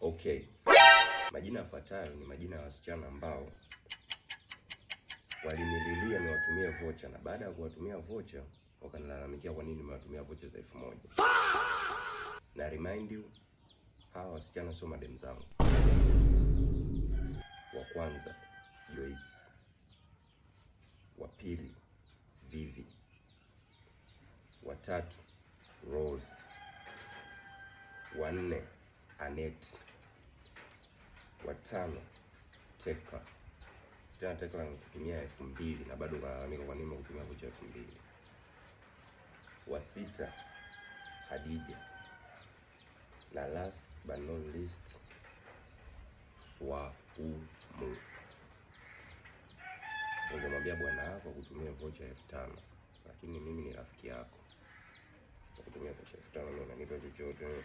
Okay. Majina yafuatayo ni majina ya wasichana ambao walinililia niwatumie vocha, na baada ya kuwatumia vocha wakanilalamikia kwa nini nimewatumia vocha za 1000. Na remind you, hawa wasichana sio madem zangu. Wa kwanza Joyce, wa pili Vivi, wa tatu Rose, wa nne Annette, wa tano Tekla. Tena Tekla nikutumia 2000 na bado kalalamika kwa nini nimekutumia vocha 2000. Wa sita Khadija, na last but not least Swaumu. Ungemwambia bwana wako kutumia vocha 5000, lakini mimi ni rafiki yako. Kutumia vocha 5000 unanipa chochote?